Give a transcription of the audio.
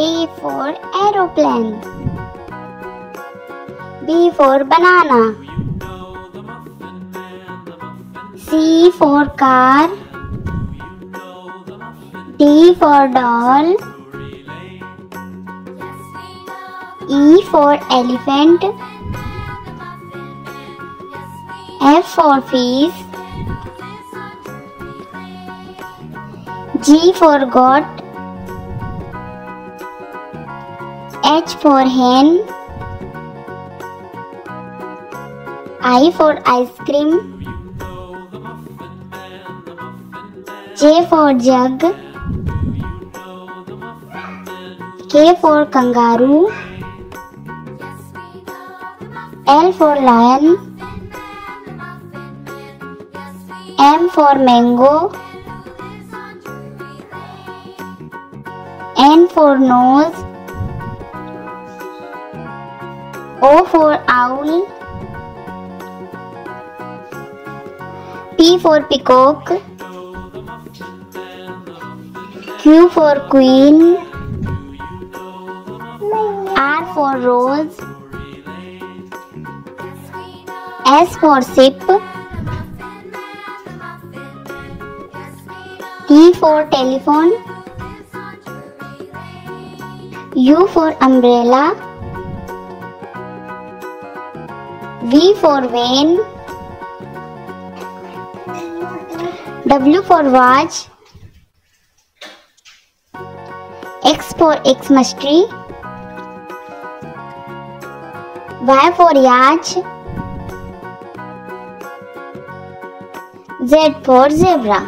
A for aeroplane. B for banana. C for car. D for doll. E for elephant. F for fish. G for goat. H for hen. I for ice cream. J for jug. K for kangaroo. L for lion. M for mango. N for nose. O for owl. P for peacock. Q for queen. R for rose. S for ship. T for telephone. U for umbrella. V for van. W for watch. X for Xmas tree. Y for yacht. Z for zebra.